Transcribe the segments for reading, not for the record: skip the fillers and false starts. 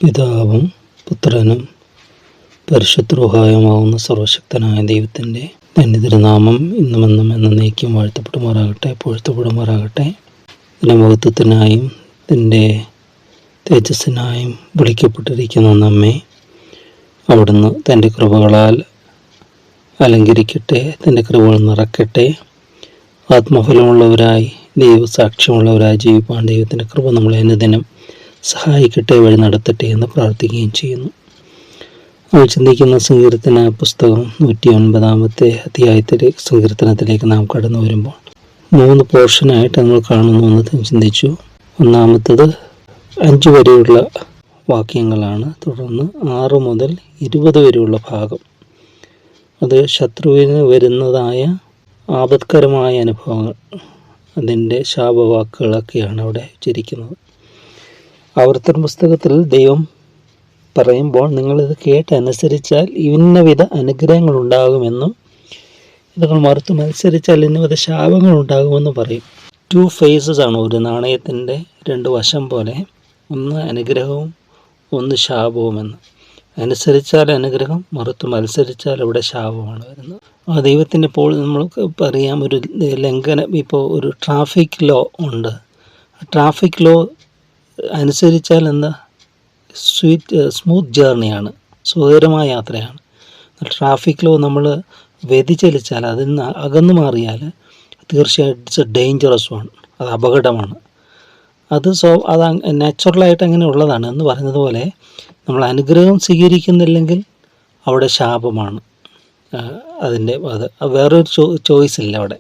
പിതാവും പുത്രനും പരിശുദ്ധ റൂഹായുമാവുന്ന സർവശക്തനായ ദൈവത്തിൻ്റെ ധന്യതിരുനാമം ഇന്നുമെന്നും എന്നേക്കും പുകഴ്ത്തപ്പെടുമാറാകട്ടെ. ഇതിൻ്റെ മഹത്വത്തിനായും ഇതിൻ്റെ തേജസ്സിനായും വിളിക്കപ്പെട്ടിരിക്കുന്ന നമ്മെ അവിടുന്ന് തൻ്റെ കൃപകളാൽ അലങ്കരിക്കട്ടെ, തൻ്റെ കൃപകൾ നിറക്കട്ടെ. ആത്മഫലമുള്ളവരായി ദൈവസാക്ഷ്യമുള്ളവരായി ജീവിപ്പാൻ ദൈവത്തിൻ്റെ കൃപ നമ്മളെ അനുദിനം സഹായിക്കട്ടെ, വഴി നടത്തട്ടെ എന്ന് പ്രാർത്ഥിക്കുകയും ചെയ്യുന്നു. നമ്മൾ ചിന്തിക്കുന്ന സങ്കീർത്തന പുസ്തകം 109 അധ്യായത്തിലെ സങ്കീർത്തനത്തിലേക്ക് നാം കടന്നു വരുമ്പോൾ 3 പോർഷനായിട്ട് നമ്മൾ കാണുന്നു എന്ന് ചിന്തിച്ചു. ഒന്നാമത്തത് 5 വരെയുള്ള വാക്യങ്ങളാണ്. തുടർന്ന് 6 മുതൽ 20 വരെയുള്ള ഭാഗം അത് ശത്രുവിന് വരുന്നതായ ആപത്കരമായ അനുഭവങ്ങൾ, അതിൻ്റെ ശാപവാക്കുകളൊക്കെയാണ് അവിടെ ഉച്ചരിക്കുന്നത്. ആവർത്തന പുസ്തകത്തിൽ ദൈവം പറയുമ്പോൾ നിങ്ങളിത് കേട്ടനുസരിച്ചാൽ ഇന്നവിധ അനുഗ്രഹങ്ങൾ ഉണ്ടാകുമെന്നും നിങ്ങൾ മറുത്ത് മത്സരിച്ചാൽ ഇന്നവിധ ശാപങ്ങൾ ഉണ്ടാകുമെന്നും പറയും. 2 ഫേസസ് ആണ് ഒരു നാണയത്തിൻ്റെ 2 വശം പോലെ, ഒന്ന് അനുഗ്രഹവും ഒന്ന് ശാപവുമെന്ന്. അനുസരിച്ചാൽ അനുഗ്രഹം, മറുത്ത് മത്സരിച്ചാൽ അവിടെ ശാപമാണ് വരുന്നത്. ആ ദൈവത്തിൻ്റെ ഇപ്പോൾ നമ്മൾക്ക് പറയാം, ഒരു ലംഘനം, ഇപ്പോൾ ഒരു ട്രാഫിക് ലോ ഉണ്ട്. ട്രാഫിക് ലോ അനുസരിച്ചാൽ എന്താ, സ്മൂത്ത് ജേർണിയാണ്, സുഖകരമായ യാത്രയാണ്. ട്രാഫിക് ലോ നമ്മൾ വ്യതിചലിച്ചാൽ, അതിൽ നിന്ന് അകന്നു മാറിയാൽ തീർച്ചയായിട്ടും ഇറ്റ്സ് എ ഡേഞ്ചറസ് വൺ, അത് അപകടമാണ്. അത് നാച്ചുറലായിട്ട് അങ്ങനെ ഉള്ളതാണ് എന്ന് പറയുന്നത് പോലെ നമ്മൾ അനുഗ്രഹം സ്വീകരിക്കുന്നില്ലെങ്കിൽ അവിടെ ശാപമാണ്. അതിൻ്റെ വേറൊരു ചോയ്സ് ഇല്ല അവിടെ.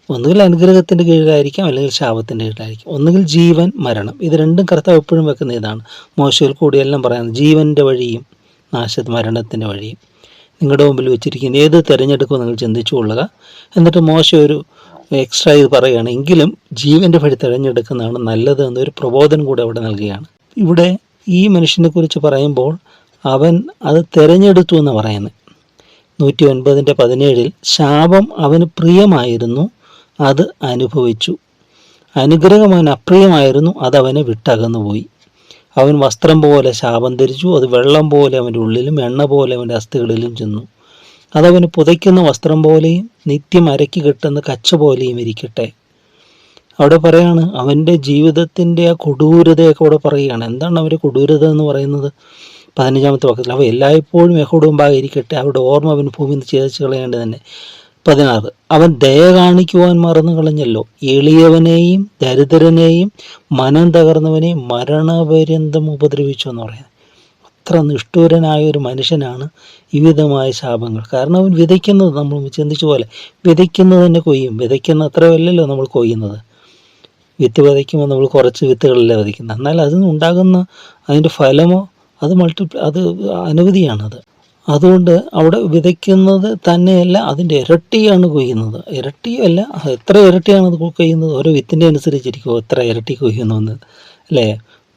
ഒന്നുകിൽ അനുഗ്രഹത്തിൻ്റെ കീഴിലായിരിക്കാം, അല്ലെങ്കിൽ ശാപത്തിൻ്റെ കീഴിലായിരിക്കും. ഒന്നുകിൽ ജീവൻ, മരണം. ഇത് രണ്ടും കർത്താവ് എപ്പോഴും വെക്കുന്ന ഇതാണ്. മോശയിൽ കൂടിയെല്ലാം പറയുന്നത് ജീവൻ്റെ വഴിയും മരണത്തിൻ്റെ വഴിയും നിങ്ങളുടെ മുമ്പിൽ വെച്ചിരിക്കുന്ന ഏത് തിരഞ്ഞെടുക്കും നിങ്ങൾ ചിന്തിച്ചു കൊള്ളുക. എന്നിട്ട് മോശ ഒരു എക്സ്ട്രാ ഇത് പറയുകയാണ്, എങ്കിലും ജീവൻ്റെ വഴി തിരഞ്ഞെടുക്കുന്നതാണ് നല്ലത് എന്നൊരു പ്രബോധനം കൂടെ അവിടെ നൽകുകയാണ്. ഇവിടെ ഈ മനുഷ്യനെ കുറിച്ച് പറയുമ്പോൾ അവൻ അത് തിരഞ്ഞെടുത്തു എന്ന് പറയുന്നത്. 109:17 ശാപം അവന് പ്രിയമായിരുന്നു, അത് അനുഭവിച്ചു. അനുഗ്രഹം അവന് അപ്രിയമായിരുന്നു, അതവനെ വിട്ടകന്നുപോയി. അവൻ വസ്ത്രം പോലെ ശാപം ധരിച്ചു, അത് വെള്ളം പോലെ അവൻ്റെ ഉള്ളിലും എണ്ണ പോലെ അവൻ്റെ അസ്ഥികളിലും ചെന്നു. അതവന് പുതയ്ക്കുന്ന വസ്ത്രം പോലെയും നിത്യം അരക്കി കെട്ടുന്ന കച്ച പോലെയും ഇരിക്കട്ടെ. അവിടെ പറയാണ് അവൻ്റെ ജീവിതത്തിൻ്റെ ആ കൊടൂരതയൊക്കെ അവിടെ പറയുകയാണ്. എന്താണ് അവൻ്റെ കൊടൂരത എന്ന് പറയുന്നത്? 15-ാമത്തെ വാക്യത്തിൽ അവ എല്ലായ്പ്പോഴും യഹോവയുടെ മുമ്പാകെ ഇരിക്കട്ടെ, അവരുടെ ഓർമ്മ അവൻ ഭൂമിയിൽ നിന്ന് ഛേദിച്ച് കളയേണ്ടത് തന്നെ. 16 അവൻ ദയ കാണിക്കുവാൻ മറന്നു കളഞ്ഞല്ലോ, എളിയവനെയും ദരിദ്രനെയും മനം തകർന്നവനെയും മരണപര്യന്തം ഉപദ്രവിച്ചു എന്ന് പറയുന്നത്. അത്ര നിഷ്ഠൂരനായ ഒരു മനുഷ്യനാണ് ഈ വിധമായ ശാപങ്ങൾ. കാരണം അവൻ വിതയ്ക്കുന്നത്, നമ്മൾ ചിന്തിച്ച പോലെ വിതയ്ക്കുന്നത് തന്നെ കൊയ്യും. വിതയ്ക്കുന്ന അത്രയല്ലല്ലോ നമ്മൾ കൊയ്യുന്നത്. വിത്ത് വിതയ്ക്കുമ്പോൾ നമ്മൾ കുറച്ച് വിത്തുകളല്ലേ വിതയ്ക്കുന്നത്, എന്നാൽ അതിൽ നിന്നുണ്ടാകുന്ന അതിൻ്റെ ഫലമോ അത് അത് അനവധിയാണത്. അതുകൊണ്ട് അവിടെ വിതയ്ക്കുന്നത് തന്നെയല്ല, അതിൻ്റെ ഇരട്ടിയാണ് കൊയ്യുന്നത്. ഇരട്ടിയല്ല, എത്ര ഇരട്ടിയാണ് അത് കൊയ്യുന്നത്? ഓരോ വിത്തിൻ്റെ അനുസരിച്ചിരിക്കും എത്ര ഇരട്ടി കൊയ്യുന്നു എന്ന്, അല്ലേ?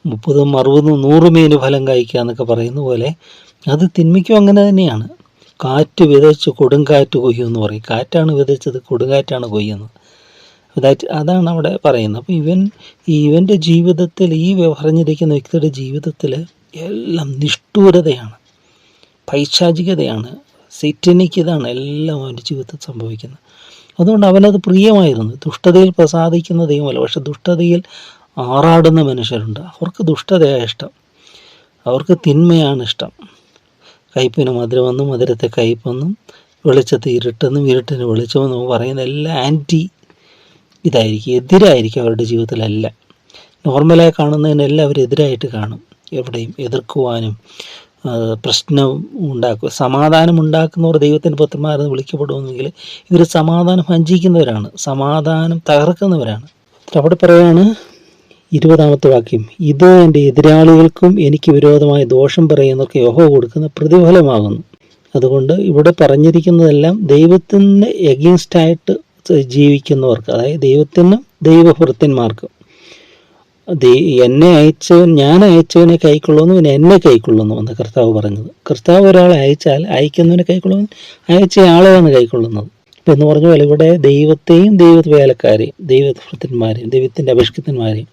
30, 60, 100 മീന് ഫലം കായ്ക്കുക എന്നൊക്കെ പറയുന്ന പോലെ അത് തിന്മയ്ക്കും അങ്ങനെ തന്നെയാണ്. കാറ്റ് വിതച്ച് കൊടുങ്കാറ്റ് കൊയ്യുമെന്ന് പറയും. കാറ്റാണ് വിതച്ചത്, കൊടുങ്കാറ്റാണ് കൊയ്യുന്നത്. അതാണ് അവിടെ പറയുന്നത്. അപ്പോൾ ഇവൻ്റെ ജീവിതത്തിൽ, ഈ പറഞ്ഞിരിക്കുന്ന വ്യക്തിയുടെ ജീവിതത്തിൽ എല്ലാം നിഷ്ഠൂരതയാണ്, പൈശാചികതയാണ്, സിറ്റനിക്കിതാണ് എല്ലാം അവൻ്റെ ജീവിതത്തിൽ സംഭവിക്കുന്നത്. അതുകൊണ്ട് അവനത് പ്രിയമായിരുന്നു. ദുഷ്ടതയിൽ പ്രസാദിക്കുന്ന ദൈവമല്ല, പക്ഷെ ദുഷ്ടതയിൽ ആറാടുന്ന മനുഷ്യരുണ്ട്. അവർക്ക് ദുഷ്ടതയാണ് ഇഷ്ടം, അവർക്ക് തിന്മയാണ് ഇഷ്ടം. കയ്പിന് മധുരമെന്നും മധുരത്തെ കയ്പെന്നും വെളിച്ചത്തെ ഇരുട്ടെന്നും ഇരുട്ടിന് വെളിച്ചമെന്നും പറയുന്ന എല്ലാം ആൻറ്റി ഇതായിരിക്കും, എതിരായിരിക്കും അവരുടെ ജീവിതത്തിലെല്ലാം. നോർമലായി കാണുന്നതിനെല്ലാം അവരെതിരായിട്ട് കാണും. എവിടെയും എതിർക്കുവാനും പ്രശ്നം ഉണ്ടാക്കുക, സമാധാനം ഉണ്ടാക്കുന്നവർ ദൈവത്തിൻ്റെ പുത്രന്മാരെന്ന് വിളിക്കപ്പെടുമെങ്കിൽ ഇവർ സമാധാനം ഭഞ്ജിക്കുന്നവരാണ്, സമാധാനം തകർക്കുന്നവരാണ്. അവിടെ പറയാണ് 20-ാമത്തെ വാക്യം, ഇത് എൻ്റെ എതിരാളികൾക്കും എനിക്ക് വിരോധമായ ദോഷം പറയുന്നവർക്ക് യഹോവ കൊടുക്കുന്ന പ്രതിഫലമാകുന്നു. അതുകൊണ്ട് ഇവിടെ പറഞ്ഞിരിക്കുന്നതെല്ലാം ദൈവത്തിന് എഗെയിൻസ്റ്റായിട്ട് ജീവിക്കുന്നവർക്ക്, അതായത് ദൈവത്തിനും ദൈവഭൃത്യന്മാർക്കും. ഞാൻ അയച്ചവനെ കൈക്കൊള്ളുന്നു, പിന്നെ എന്നെ കൈക്കൊള്ളുന്നു എന്ന് കർത്താവ് പറഞ്ഞത്. കർത്താവ് ഒരാളെ അയച്ചാൽ അയക്കുന്നവനെ കൈക്കൊള്ളുന്നു, അയച്ച ആളെയാണ് കൈക്കൊള്ളുന്നത്. എന്ന് പറഞ്ഞ പോലെ ഇവിടെ ദൈവത്തെയും ദൈവ വേലക്കാരെയും ദൈവഭൃത്തന്മാരെയും ദൈവത്തിൻ്റെ അഭിഷിക്തന്മാരെയും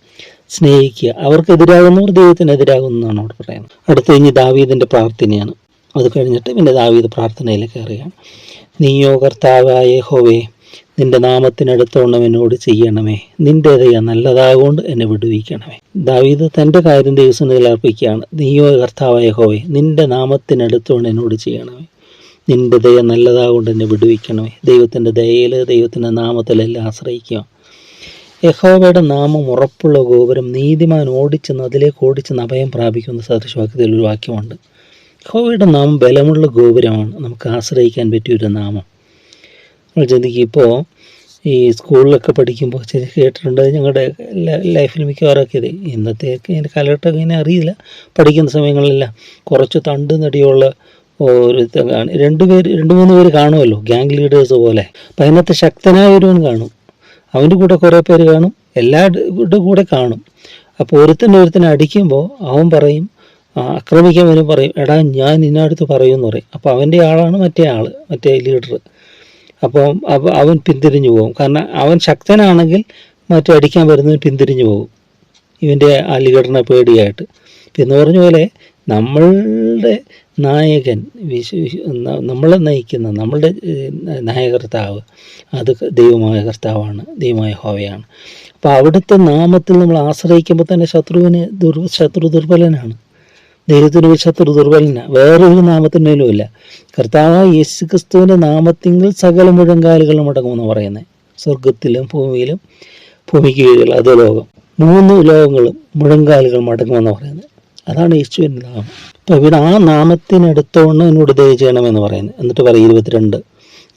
സ്നേഹിക്കുക. അവർക്കെതിരാകുന്നവർ ദൈവത്തിനെതിരാകുന്നതാണ് അവിടെ പറയുന്നത്. അടുത്ത കഴിഞ്ഞ് ദാവീദിൻ്റെ പ്രാർത്ഥനയാണ്. അത് കഴിഞ്ഞിട്ട് പിന്നെ ദാവീദ് പ്രാർത്ഥനയിലേക്ക് കയറുകയാണ്. നീയോ കർത്താവായ യഹോവേ, നിന്റെ നാമത്തിനടുത്തോണം എന്നോട് ചെയ്യണമേ, നിന്റെ ദയ നല്ലതാകൊണ്ട് എന്നെ വിടുവിക്കണമേ. ദാവീദ് തൻ്റെ കാര്യം ദൈവസന്നിധിയിൽ അർപ്പിക്കുകയാണ്. നീയോ കർത്താവായ യഹോവേ, നിന്റെ നാമത്തിനടുത്തോണം എന്നോട് ചെയ്യണമേ, നിന്റെ ദയ നല്ലതാകൊണ്ട് എന്നെ വിടുവിക്കണമേ. ദൈവത്തിൻ്റെ ദയയിൽ, ദൈവത്തിൻ്റെ നാമത്തിലെല്ലാം ആശ്രയിക്കുക. യഹോവയുടെ നാമം ഉറപ്പുള്ള ഗോപുരം, നീതിമാൻ ഓടിച്ചെന്ന് അതിലേക്ക് ഓടിച്ചെന്ന് അഭയം പ്രാപിക്കുന്ന സദൃശവാക്യത്തിൽ ഒരു വാക്യമുണ്ട്. യഹോവയുടെ നാമം ബലമുള്ള ഗോപുരമാണ്, നമുക്ക് ആശ്രയിക്കാൻ പറ്റിയൊരു നാമം. നമ്മൾ ചിന്തിക്കും, ഇപ്പോൾ ഈ സ്കൂളിലൊക്കെ പഠിക്കുമ്പോൾ കേട്ടിട്ടുണ്ട്, ഞങ്ങളുടെ ലൈഫിൽ മിക്കവാറൊക്കെ ഇത് ഇന്നത്തെയൊക്കെ ഇതിൻ്റെ കാലഘട്ടമൊക്കെ ഇങ്ങനെ അറിയില്ല. പഠിക്കുന്ന സമയങ്ങളിലെല്ലാം കുറച്ച് തണ്ട് നടിയുള്ള ഒരു രണ്ട് മൂന്ന് പേര് കാണുമല്ലോ, ഗ്യാങ് ലീഡേഴ്സ് പോലെ. അപ്പം അതിനകത്ത് ശക്തനായ ഒരുവൻ കാണും, അവൻ്റെ കൂടെ കുറേ പേര് കാണും, എല്ലാവരുടെ കൂടെ കാണും. അപ്പോൾ ഒരുത്തനെ അടിക്കുമ്പോൾ അവൻ പറയും, ആക്രമിക്കാൻ വരും, പറയും എടാ ഞാൻ ഇന്നടുത്ത് പറയുമെന്ന് പറയും. അപ്പോൾ അവൻ്റെ ആളാണ് മറ്റേ ലീഡർ. അപ്പോൾ അവൻ പിന്തിരിഞ്ഞു പോകും. കാരണം അവൻ ശക്തനാണെങ്കിൽ മറ്റേ അടിക്കാൻ വരുന്നവൻ പിന്തിരിഞ്ഞു പോകും, ഇവൻ്റെ ആ ലീഡറിനെ പേടിയായിട്ട്. എന്ന് പറഞ്ഞ പോലെ നമ്മളുടെ നായകൻ, നമ്മളെ നയിക്കുന്ന നമ്മളുടെ നായകർത്താവ് അത് ദൈവമായ കർത്താവാണ്, ദൈവമായ യഹോവയാണ്. അപ്പോൾ അവിടുത്തെ നാമത്തിൽ നമ്മൾ ആശ്രയിക്കുമ്പോൾ തന്നെ ശത്രു ദുർബലനാണ്. ദൈവത്തിന് ശത്രു ദുർബലനാണ്, വേറൊരു നാമത്തിനേലും ഇല്ല. കർത്താവായ യേശു ക്രിസ്തുവിൻ്റെ നാമത്തിങ്കിൽ സകല മുഴങ്കാലുകളും അടങ്ങുമെന്ന് പറയുന്നത്. സ്വർഗത്തിലും ഭൂമിയിലും ഭൂമിക്ക് കീഴിലുള്ള അധോലോകം, 3 ലോകങ്ങളും മുഴങ്കാലുകൾ മടങ്ങുമെന്ന് പറയുന്നത്. അതാണ് യേശുവിൻ്റെ നാമം. അപ്പോൾ ഇവിടെ ആ നാമത്തിനടുത്തോണം എന്നോട് ദയ ചെയ്യണമെന്ന് പറയുന്നത്. എന്നിട്ട് പറയും 22,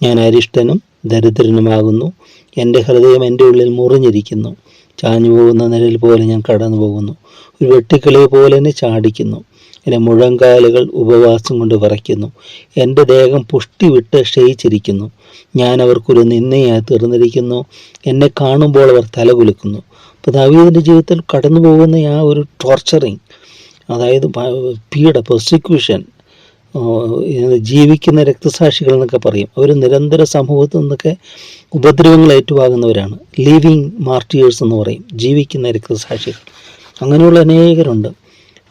ഞാൻ അരിഷ്ടനും ദരിദ്രനുമാകുന്നു, എൻ്റെ ഹൃദയം എൻ്റെ ഉള്ളിൽ മുറിഞ്ഞിരിക്കുന്നു, ചാഞ്ഞു പോകുന്ന നിഴൽ പോലെ ഞാൻ കടന്നു പോകുന്നു, ഒരു വെട്ടിക്കിളിയെ പോലെ എന്നെ ചാടിക്കുന്നു, എൻ്റെ മുഴങ്കാലുകൾ ഉപവാസം കൊണ്ട് വിറയ്ക്കുന്നു, എൻ്റെ ദേഹം പുഷ്ടി വിട്ട് ക്ഷയിച്ചിരിക്കുന്നു, ഞാൻ അവർക്കൊരു നിന്ദയായി തീർന്നിരിക്കുന്നു, എന്നെ കാണുമ്പോൾ അവർ തലകുലുക്കുന്നു. അപ്പോൾ ദാവീദിൻ്റെ ജീവിതത്തിൽ കടന്നു പോകുന്ന ആ ഒരു ടോർച്ചറിങ്, അതായത് പീഡ, പെർസിക്യൂഷൻ, ജീവിക്കുന്ന രക്തസാക്ഷികൾ എന്നൊക്കെ പറയും. അവർ നിരന്തര സമൂഹത്തിൽ നിന്നൊക്കെ ഉപദ്രവങ്ങൾ ഏറ്റുവാങ്ങുന്നവരാണ്. ലിവിങ് മാർട്ടിയേഴ്സ് എന്ന് പറയും, ജീവിക്കുന്ന രക്തസാക്ഷികൾ. അങ്ങനെയുള്ള അനേകരുണ്ട്.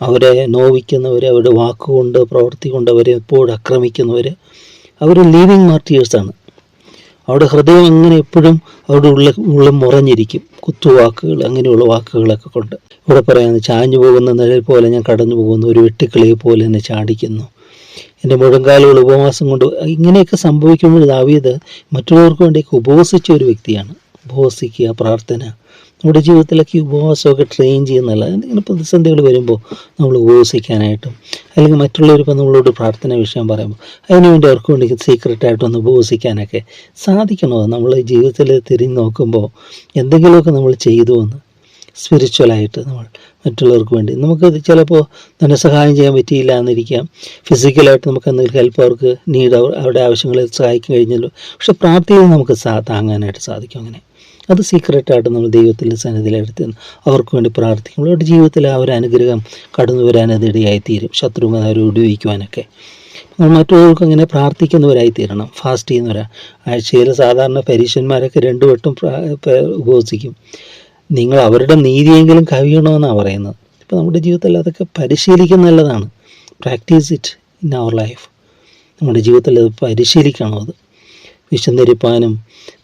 അവരെ നോവിക്കുന്നവർ, അവരുടെ വാക്കുകൊണ്ട് പ്രവൃത്തി കൊണ്ട് അവരെ എപ്പോഴും ആക്രമിക്കുന്നവർ, അവർ ലിവിങ് മാർട്ടിയേഴ്സാണ്. അവരുടെ ഹൃദയം അങ്ങനെ എപ്പോഴും അവരുടെ ഉള്ളിൽ മുറഞ്ഞിരിക്കും, കുത്തുവാക്കുകൾ, അങ്ങനെയുള്ള വാക്കുകളൊക്കെ കൊണ്ട്. ഇവിടെ പറയുന്നത്, ചാഞ്ഞു പോകുന്ന നിഴൽ പോലെ ഞാൻ കടന്നു പോകുന്നു, ഒരു വെട്ടിക്കിളിയെ പോലെ എന്നെ ചാടിക്കുന്നു, എൻ്റെ മുഴങ്കാലുകൾ ഉപവാസം കൊണ്ട്. ഇങ്ങനെയൊക്കെ സംഭവിക്കുമ്പോൾ ദാവീദ് മറ്റുള്ളവർക്ക് വേണ്ടിയൊക്കെ ഉപവസിച്ച ഒരു വ്യക്തിയാണ്. ഉപവസിക്കുക, പ്രാർത്ഥന, നമ്മുടെ ജീവിതത്തിലൊക്കെ ഉപവാസമൊക്കെ ട്രെയിൻ ചെയ്യുന്നതല്ല. എന്തെങ്കിലും പ്രതിസന്ധികൾ വരുമ്പോൾ നമ്മൾ ഉപവസിക്കാനായിട്ടും, അല്ലെങ്കിൽ മറ്റുള്ളവരിപ്പോൾ നമ്മളോട് പ്രാർത്ഥന വിഷയം പറയുമ്പോൾ അതിനുവേണ്ടി അവർക്ക് വേണ്ടി സീക്രട്ടായിട്ടൊന്ന് ഉപവസിക്കാനൊക്കെ സാധിക്കണോ? നമ്മൾ ജീവിതത്തിൽ തിരിഞ്ഞ് നോക്കുമ്പോൾ എന്തെങ്കിലുമൊക്കെ നമ്മൾ ചെയ്തു എന്ന് സ്പിരിച്വലായിട്ട് നമ്മൾ മറ്റുള്ളവർക്ക് വേണ്ടി. നമുക്ക് ചിലപ്പോൾ ധനസഹായം ചെയ്യാൻ പറ്റിയില്ല എന്നിരിക്കാം, ഫിസിക്കലായിട്ട് നമുക്ക് എന്തെങ്കിലും ഹെൽപ്പ് അവർക്ക് അവരുടെ ആവശ്യങ്ങളിൽ സഹായിക്കാൻ കഴിഞ്ഞല്ലോ, പക്ഷെ പ്രാർത്ഥനയിൽ നമുക്ക് താങ്ങാനായിട്ട് സാധിക്കും. അങ്ങനെ അത് സീക്രട്ടായിട്ട് നമ്മൾ ദൈവത്തിൻ്റെ സന്നിധിയിലെടുത്ത് അവർക്ക് വേണ്ടി പ്രാർത്ഥിക്കുമ്പോൾ അവരുടെ ജീവിതത്തിൽ ആ ഒരു അനുഗ്രഹം കടന്നു വരാൻ അത് ഇടയായിത്തീരും, ശത്രുവിനെ അവരെ ഒടുവിക്കുവാനൊക്കെ. നമ്മൾ മറ്റുള്ളവർക്ക് അങ്ങനെ പ്രാർത്ഥിക്കുന്നവരായിത്തീരണം. ഫാസ്റ്റ് ചെയ്യുന്നവരാ. ആഴ്ചയിൽ സാധാരണ പരീക്ഷന്മാരൊക്കെ 2 വട്ടം ഉപവസിക്കും. നിങ്ങൾ അവരുടെ നീതിയെങ്കിലും കവിയണമെന്നാണ് പറയുന്നത്. ഇപ്പോൾ നമ്മുടെ ജീവിതത്തിൽ അതൊക്കെ പരിശീലിക്കുന്ന നല്ലതാണ്. Practice it in our life. നമ്മുടെ ജീവിതത്തിൽ അത് പരിശീലിക്കണം. അത് വിശന്നിരിപ്പാനും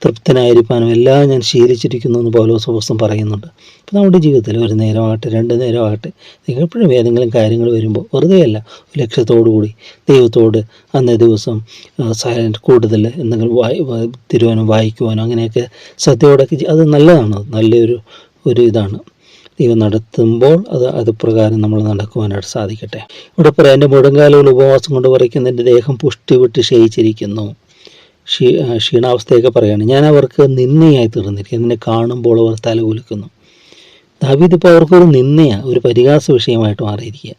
തൃപ്തനായിരിക്കാനും എല്ലാം ഞാൻ ശീലിച്ചിരിക്കുന്നു എന്ന് പൗലോസ് പറയുന്നുണ്ട്. അപ്പോൾ നമ്മുടെ ജീവിതത്തിൽ ഒരു നേരമാകട്ടെ 2 നേരമാകട്ടെ എപ്പോഴും ഏതെങ്കിലും കാര്യങ്ങൾ വരുമ്പോൾ വെറുതെ അല്ല, ഒരു ലക്ഷ്യത്തോടു കൂടി ദൈവത്തോട് അന്നേ ദിവസം സൈലൻറ്റ് കൂടുതൽ എന്തെങ്കിലും തിരുവാനും വായിക്കുവാനോ അങ്ങനെയൊക്കെ ശ്രദ്ധയോടൊക്കെ അത് നല്ലതാണ്. നല്ലൊരു ഇതാണ്. ദൈവം നടത്തുമ്പോൾ അത് പ്രകാരം നമ്മൾ നടക്കുവാനായിട്ട് സാധിക്കട്ടെ. ഇവിടെ പറയാം, എൻ്റെ മുഴങ്കാലുകൾ ഉപവാസം കൊണ്ട് പറിക്കുന്ന എൻ്റെ ദേഹം പുഷ്ടി വിട്ട് ക്ഷയിച്ചിരിക്കുന്നു. ക്ഷീണാവസ്ഥയൊക്കെ പറയുകയാണ്. ഞാൻ അവർക്ക് നിന്ദയായി തീർന്നിരിക്കുന്നു, എന്നെ കാണുമ്പോൾ അവർ തലകുലുക്കുന്നു. ദാവീദ് ഇപ്പോൾ അവർക്കൊരു നിന്ദയാണ്, ഒരു പരിഹാസ വിഷയമായിട്ട് മാറിയിരിക്കുക.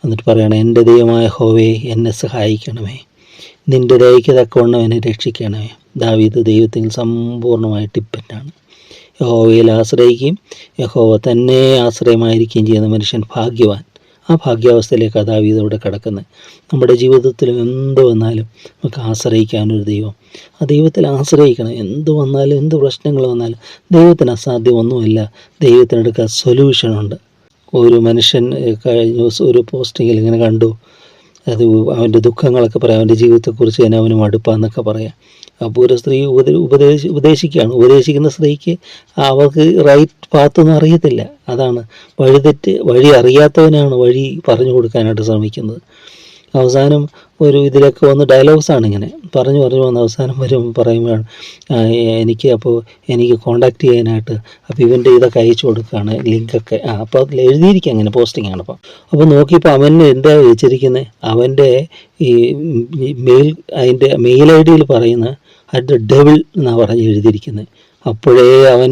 എന്നിട്ട് പറയണം, എൻ്റെ ദൈവമായ യഹോവേ എന്നെ സഹായിക്കണമേ, നിൻ്റെ ദയയ്ക്ക് തക്കവണ്ണം എന്നെ രക്ഷിക്കണമേ. ദാവീദ് ദൈവത്തിൽ സമ്പൂർണ്ണമായി ഡിപ്പെൻഡാണ്. യഹോവയിൽ ആശ്രയിക്കുകയും യഹോവ തന്നെ ആശ്രയമായിരിക്കുകയും ചെയ്യുന്ന മനുഷ്യൻ ഭാഗ്യവാൻ. ആ ഭാഗ്യാവസ്ഥയിലേക്കാണ് ദാവീദ് ഇവിടെ കിടക്കുന്നത്. നമ്മുടെ ജീവിതത്തിലും എന്ത് വന്നാലും നമുക്ക് ആശ്രയിക്കാനൊരു ദൈവം, ആ ദൈവത്തിൽ ആശ്രയിക്കണം. എന്ത് വന്നാലും എന്ത് പ്രശ്നങ്ങൾ വന്നാലും ദൈവത്തിന് അസാധ്യമൊന്നുമില്ല. ദൈവത്തിനെടുക്കാൻ സൊല്യൂഷനുണ്ട്. ഒരു മനുഷ്യൻ കഴിഞ്ഞ ദിവസം ഒരു പോസ്റ്റിങ്ങിൽ ഇങ്ങനെ കണ്ടു, അത് അവൻ്റെ ദുഃഖങ്ങളൊക്കെ പറയാം, അവൻ്റെ ജീവിതത്തെക്കുറിച്ച് തന്നെ അവന് മടുപ്പാന്നൊക്കെ പറയാം. അപ്പോൾ ഒരു സ്ത്രീ ഉപദേശിക്കുന്ന സ്ത്രീക്ക് അവർക്ക് റൈറ്റ് പാത്തൊന്നും അറിയത്തില്ല. അതാണ് വഴി അറിയാത്തവനാണ് വഴി പറഞ്ഞു കൊടുക്കാനായിട്ട് ശ്രമിക്കുന്നത്. അവസാനം ഒരു ഇതിലൊക്കെ വന്ന് ഡയലോഗ്സാണ് ഇങ്ങനെ പറഞ്ഞു വന്ന് അവസാനം പറയുമ്പോഴാണ് എനിക്ക് കോണ്ടാക്ട് ചെയ്യാനായിട്ട് അപ്പോൾ ഇവൻ്റെ ഇതൊക്കെ അയച്ചു കൊടുക്കുകയാണ്, ലിങ്കൊക്കെ. അപ്പോൾ അതിൽ എഴുതിയിരിക്കുക അങ്ങനെ പോസ്റ്റിംഗ് ആണ്. അപ്പോൾ നോക്കിയപ്പോൾ അവന് എന്താ വെച്ചിരിക്കുന്നത്, അവൻ്റെ ഈ അതിൻ്റെ മെയിൽ ID പറയുന്ന അറ്റ് ദ ഡെവിൾ എന്നാണ് പറഞ്ഞ് എഴുതിയിരിക്കുന്നത്. അപ്പോഴേ അവൻ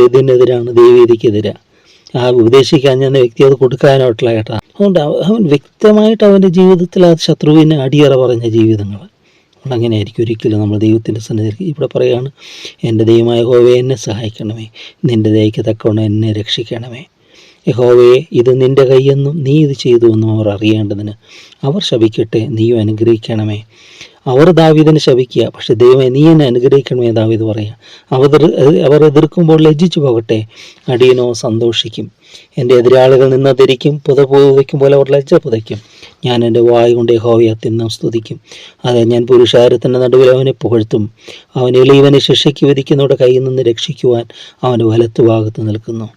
ഇതിനെതിരാണ്, ദൈവീതിക്കെതിരാണ്. ആ ഉപദേശിക്കാൻ ചെന്ന വ്യക്തി അത് കൊടുക്കാനായിട്ടുള്ള കേട്ടാ. അതുകൊണ്ട് അവൻ വ്യക്തമായിട്ട് അവൻ്റെ ജീവിതത്തിൽ ആ ശത്രുവിനെ അടിയറ പറഞ്ഞ ജീവിതങ്ങൾ. അങ്ങനെ ആയിരിക്കും ഒരിക്കലും നമ്മൾ ദൈവത്തിൻ്റെ സന്നിധിയിൽ. ഇവിടെ പറയുകയാണ്, എൻ്റെ ദൈവമായ യഹോവേ എന്നെ സഹായിക്കണമേ, നിൻ്റെ ദയയ്ക്ക് തക്കവണ്ണം എന്നെ രക്ഷിക്കണമേ. യഹോവേ, ഇത് നിൻ്റെ കൈയെന്നും നീ ഇത് ചെയ്തുവെന്നും അവർ അറിയേണ്ടതിന് അവർ ശപിക്കട്ടെ, നീയും അനുഗ്രഹിക്കണമേ. അവർ ദാവീദിനെ ശപിക്കുക, പക്ഷെ ദൈവമേ നീ എന്നെ അനുഗ്രഹിക്കണമേ ദാവീദ് പറയുക. അവർ എതിർക്കുമ്പോൾ ലജ്ജിച്ചു പോകട്ടെ, അടിയനോ സന്തോഷിക്കും. എൻ്റെ എതിരാളികൾ നിന്നതിരിക്കും, പുതയ്ക്കും പോലെ അവർ ലജ്ജ പുതയ്ക്കും. ഞാൻ എൻ്റെ വായ് കൊണ്ട് യഹോവയെ അത്യന്തം സ്തുതിക്കും. അതെ, ഞാൻ പുരുഷാരത്തിൻ്റെ നടുവിൽ അവനെ പുകഴ്ത്തും. അവൻ എളിയവനെ ശിക്ഷയ്ക്ക് വിധിക്കുന്നവരുടെ കയ്യിൽ നിന്ന് രക്ഷിക്കുവാൻ അവൻ്റെ വലത്തുഭാഗത്ത് നിൽക്കുന്നു.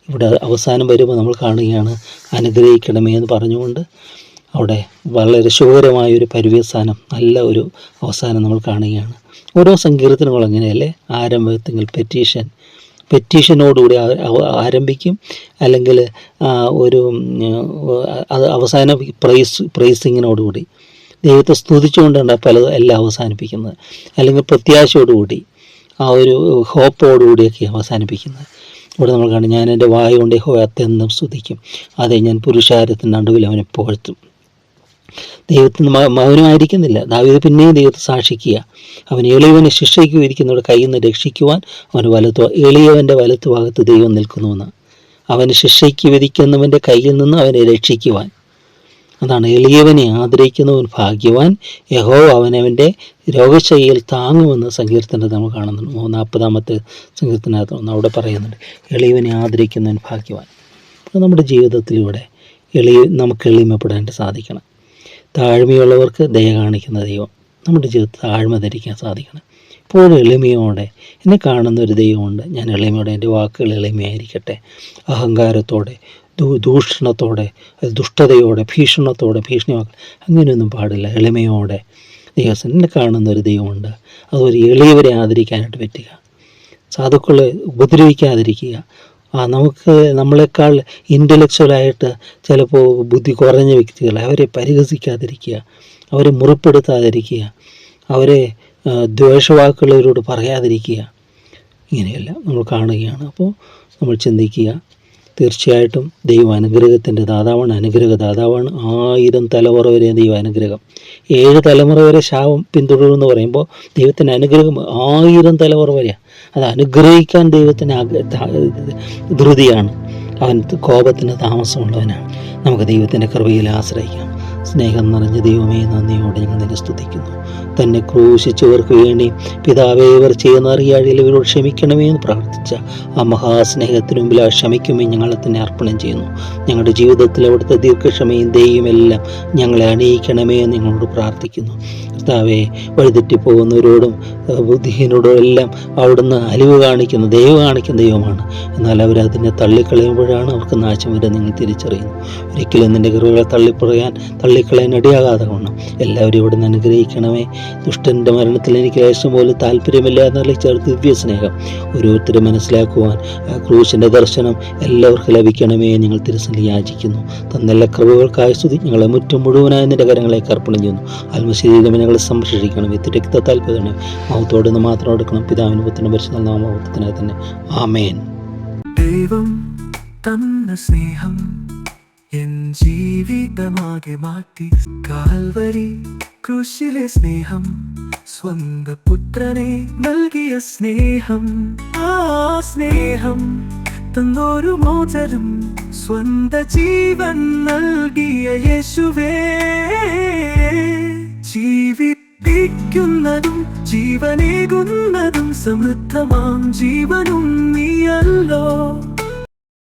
ഇവിടെ അവസാനം വരുമ്പോൾ നമ്മൾ കാണുകയാണ്, അനുഗ്രഹിക്കണമേ എന്ന് പറഞ്ഞുകൊണ്ട് അവിടെ വളരെ ശുഭകരമായൊരു പര്യവസാനം, നല്ല ഒരു അവസാനം നമ്മൾ കാണുകയാണ്. ഓരോ സങ്കീർത്തനങ്ങളും അങ്ങനെയല്ലേ, ആരംഭത്തിൽ പെറ്റീഷനോടുകൂടി ആരംഭിക്കും, അല്ലെങ്കിൽ അത് അവസാനം പ്രൈസിങ്ങിനോടുകൂടി ദൈവത്തെ സ്തുതിച്ചുകൊണ്ടാണ് എല്ലാം അവസാനിപ്പിക്കുന്നത്, അല്ലെങ്കിൽ പ്രത്യാശയോടുകൂടി ആ ഒരു ഹോപ്പോടുകൂടിയൊക്കെ അവസാനിപ്പിക്കുന്നത്. ഇവിടെ നമ്മൾ കാണും, ഞാൻ എൻ്റെ വായ കൊണ്ട് യഹോവയെ അത്യന്തം സ്തുതിക്കും. അതെ, ഞാൻ പുരുഷാരത്തിൻ്റെ നടുവിൽ അവനെ പുകഴ്ത്തും. ദൈവത്തിന് മൗനമായിരിക്കുന്നില്ല ദാവീദ്, പിന്നെയും ദൈവത്തെ സാക്ഷിക്കുക. അവൻ എളിയവനെ ശിക്ഷയ്ക്ക് വിധിക്കുന്നവരുടെ കയ്യിൽ നിന്ന് രക്ഷിക്കുവാൻ എളിയവൻ്റെ വലത്തുഭാഗത്ത് ദൈവം നിൽക്കുന്നുവെന്ന്. അവന് ശിക്ഷയ്ക്ക് വിധിക്കുന്നവൻ്റെ കയ്യിൽ നിന്ന് അവനെ രക്ഷിക്കുവാൻ. അതാണ്, എളിയവനെ ആദരിക്കുന്നവൻ ഭാഗ്യവാൻ, യഹോവ അവനവൻ്റെ രോഗശയ്യയിൽ താങ്ങുമെന്ന് സങ്കീർത്തനത്തിൽ നമ്മൾ കാണുന്നുണ്ട്. 40-ാമത്തെ സങ്കീർത്തനകത്ത് അവിടെ പറയുന്നുണ്ട്, എളിയവനെ ആദരിക്കുന്നവൻ ഭാഗ്യവാൻ. അപ്പോൾ നമ്മുടെ ജീവിതത്തിലൂടെ നമുക്ക് എളിമപ്പെടാൻ സാധിക്കണം. താഴ്മയുള്ളവർക്ക് ദയ കാണിക്കുന്ന ദൈവം നമ്മുടെ ജീവിതത്തിൽ താഴ്മ ധരിക്കാൻ സാധിക്കണം. ഇപ്പോഴും എളിമയോടെ എന്നെ കാണുന്ന ഒരു ദൈവമുണ്ട്. ഞാൻ എളിമയോടെ, എൻ്റെ വാക്കുകൾ എളിമയായിരിക്കട്ടെ. അഹങ്കാരത്തോടെ, ദൂഷണത്തോടെ, ദുഷ്ടതയോടെ, ഭീഷണി വാക്കുകൾ അങ്ങനെയൊന്നും പാടില്ല. എളിമയോടെ ദൈവം എന്നെ കാണുന്ന ഒരു ദൈവമുണ്ട്. അതൊരു എളിയവരെ ആദരിക്കാനായിട്ട് പറ്റുക, സാധുക്കളെ ഉപദ്രവിക്കാതിരിക്കുക. നമുക്ക് നമ്മളെക്കാൾ ഇൻ്റലക്ച്വലായിട്ട് ചിലപ്പോൾ ബുദ്ധി കുറഞ്ഞ വ്യക്തികളെ അവരെ പരിഹസിക്കാതിരിക്കുക, അവരെ മുറിപ്പെടുത്താതിരിക്കുക, അവരെ ദ്വേഷവാക്കുകളവരോട് പറയാതിരിക്കുക. ഇങ്ങനെയെല്ലാം നമ്മൾ കാണുകയാണ്. അപ്പോൾ നമ്മൾ ചിന്തിക്കുക, തീർച്ചയായിട്ടും ദൈവ അനുഗ്രഹത്തിൻ്റെ ദാതാവാണ്, അനുഗ്രഹദാതാവാണ്. 1000 തലമുറ വരെ ദൈവ അനുഗ്രഹം, 7 തലമുറ വരെ ശാപം പിന്തുടരുമെന്ന് പറയുമ്പോൾ ദൈവത്തിൻ്റെ അനുഗ്രഹം 1000 തലമുറ വരെയാണ്. അത് അനുഗ്രഹിക്കാൻ ദൈവത്തിന് ധൃതിയാണ്. അവൻ കോപത്തിന് താമസമുള്ളവനാണ്. നമുക്ക് ദൈവത്തിൻ്റെ കൃപയിൽ ആശ്രയിക്കാം. സ്നേഹം നിറഞ്ഞ ദൈവമേ, നന്ദിയോടെ ഞങ്ങൾ നിന്നെ സ്തുതിക്കുന്നു. തന്നെ ക്രൂശിച്ചവർക്ക് വേണ്ടി പിതാവേ ഇവർ ചെയ്യുന്ന അറിയാഴിൽ ഇവരോട് ക്ഷമിക്കണമേ എന്ന് പ്രാർത്ഥിച്ച ആ മഹാസ്നേഹത്തിന് മുമ്പിൽ ആ ക്ഷമിക്കുമേ ഞങ്ങളെ തന്നെ അർപ്പണം ചെയ്യുന്നു. ഞങ്ങളുടെ ജീവിതത്തിൽ അവിടുത്തെ ദീർഘക്ഷമയും ദയയുമെല്ലാം ഞങ്ങളെ അണിയിക്കണമേ എന്ന് ഞങ്ങളോട് പ്രാർത്ഥിക്കുന്നു. കർത്താവേ, വഴിതെറ്റിപ്പോകുന്നവരോടും ബുദ്ധിഹീനരോടും എല്ലാം അവിടുന്ന് അലിവ് കാണിക്കുന്ന ദൈവമാണ്. എന്നാൽ അവരതിനെ തള്ളിക്കളയുമ്പോഴാണ് അവർക്ക് നാശം വരെ നിങ്ങൾ തിരിച്ചറിയുന്നു. ഒരിക്കലും നിൻ്റെ കൃപകളെ തള്ളിക്കളയാൻ ഇടയാകാതെ കൊണ്ടും എല്ലാവരും ഇവിടുന്ന് അനുഗ്രഹിക്കണമേ. ദുഷ്ടൻ്റെ മരണത്തിൽ എനിക്ക് ലേശം പോലും താല്പര്യമില്ല എന്നുള്ള ദിവ്യ സ്നേഹം ഓരോരുത്തരും മനസ്സിലാക്കുവാൻ ക്രൂശിൻ്റെ ദർശനം എല്ലാവർക്കും ലഭിക്കണമേ ഞങ്ങൾ തിരുസന്നിധിയിൽ യാചിക്കുന്നു. തന്നെല്ലാ കൃപകൾക്കായി സ്തുതി. ഞങ്ങളെ മുറ്റും മുഴുവനായി നിന്റെ കരങ്ങളേക്ക് അർപ്പണം ചെയ്യുന്നു. ആത്മശരീരമേ ഞങ്ങളെ സംരക്ഷിക്കണം. രക്ത താല്പര്യമാണ് മഹത്തോടെ നിന്ന് മാത്രം എടുക്കണം. പിതാവിന് പുത്രനും പരിശുദ്ധ നാമത്തിനായി തന്നെ. ആമേൻ. ദൈവം തന്ന സ്നേഹം എൻ ജീവിതമാകെ മാറ്റി. കാൽവരി ക്രൂശിലെ സ്നേഹം, സ്വന്തം പുത്രനെ നൽകിയ സ്നേഹം, ആ സ്നേഹം തന്നൊരു മോചനം സ്വന്ത ജീവൻ നൽകിയ യേശുവേ. ജീവിപ്പിക്കുന്നതും ജീവനേകുന്നതും സമൃദ്ധമാം ജീവനും നീയല്ലോ.